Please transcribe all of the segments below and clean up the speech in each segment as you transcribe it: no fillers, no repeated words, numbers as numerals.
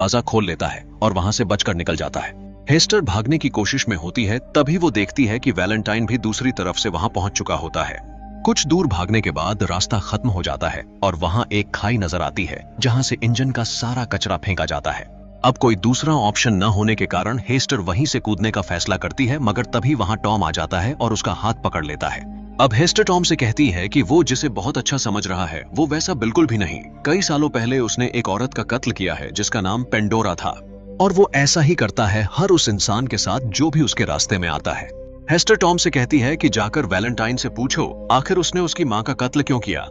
दरवाजा खोल लेता है और वहां से बचकर निकल जाता है। हेस्टर भागने की कोशिश में होती है, तभी वो देखती है कि वैलेंटाइन भी दूसरी तरफ से वहां पहुंच चुका होता है। कुछ दूर भागने के बाद रास्ता खत्म हो जाता है और वहां एक खाई नजर आती है जहां से इंजन का सारा कचरा फेंका जाता है। अब कोई दूसरा ऑप्शन न होने के कारण हेस्टर वहीं से कूदने का फैसला करती है, मगर तभी वहां टॉम आ जाता है और उसका हाथ पकड़ लेता है। अब हेस्टर टॉम से कहती है कि वो जिसे बहुत अच्छा समझ रहा है वो वैसा बिल्कुल भी नहीं। कई सालों पहले उसने एक औरत का कत्ल किया है जिसका नाम पेंडोरा था, और वो ऐसा ही करता है हर उस इंसान के साथ जो भी उसके रास्ते में आता है। हेस्टर टॉम से कहती है कि जाकर वैलेंटाइन से पूछो आखिर उसने उसकी माँ का कत्ल क्यों किया।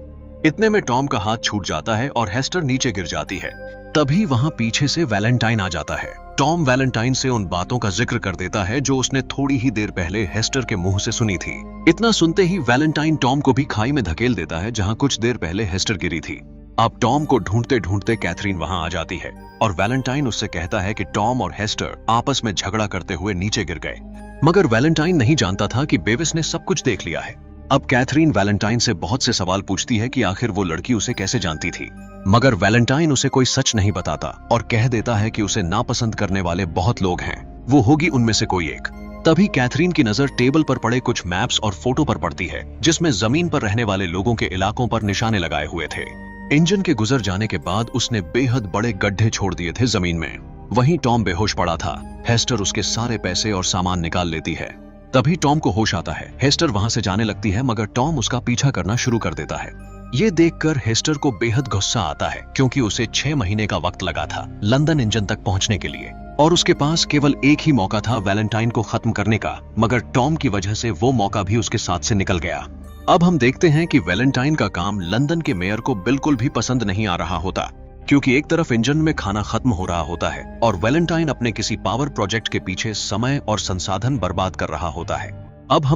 इतने में टॉम का हाथ छूट जाता है और हेस्टर नीचे गिर जाती है। तभी वहां पीछे से वैलेंटाइन आ जाता है। टॉम वैलेंटाइन से उन बातों का जिक्र कर देता है जो उसने थोड़ी ही देर पहले हेस्टर के मुंह से सुनी थी। इतना सुनते ही वैलेंटाइन टॉम को भी खाई में धकेल देता है जहां कुछ देर पहले हेस्टर गिरी थी। अब टॉम को ढूंढते ढूंढते कैथरीन वहां आ जाती है और वैलेंटाइन उससे कहता है कि टॉम और हेस्टर आपस में झगड़ा करते हुए नीचे गिर गए, मगर वैलेंटाइन नहीं जानता था कि बेविस ने सब कुछ देख लिया है। अब कैथरीन वैलेंटाइन से बहुत से सवाल पूछती है कि आखिर वो लड़की उसे कैसे जानती थी, मगर वैलेंटाइन उसे कोई सच नहीं बताता और कह देता है कि उसे नापसंद करने वाले बहुत लोग हैं, वो होगी उनमें से कोई एक। तभी कैथरीन की नजर टेबल पर पड़े कुछ मैप्स और फोटो पर पड़ती है जिसमें जमीन पर रहने वाले लोगों के इलाकों पर निशाने लगाए हुए थे। इंजन के गुजर जाने के बाद उसने बेहद बड़े गड्ढे छोड़ दिए थे जमीन में। वहीं टॉम बेहोश पड़ा था। हेस्टर उसके सारे पैसे और सामान निकाल लेती है। तभी टॉम को होश आता है। हेस्टर वहां से जाने लगती है, मगर टॉम उसका पीछा करना शुरू कर देता है। ये देखकर हेस्टर को बेहद गुस्सा आता है क्योंकि उसे 6 महीने का वक्त लगा था लंदन इंजन तक पहुंचने के लिए, और उसके पास केवल एक ही मौका था वैलेंटाइन को खत्म करने का, मगर टॉम की वजह से वो मौका भी उसके साथ से निकल गया। अब हम देखते हैं कि वैलेंटाइन का काम लंदन के मेयर को बिल्कुल भी पसंद नहीं आ रहा होता, क्योंकि एक तरफ इंजन में खाना खत्म हो रहा होता है और वैलेंटाइन अपने किसी पावर प्रोजेक्ट के पीछे समय और संसाधन बर्बाद कर रहा होता है। अब हम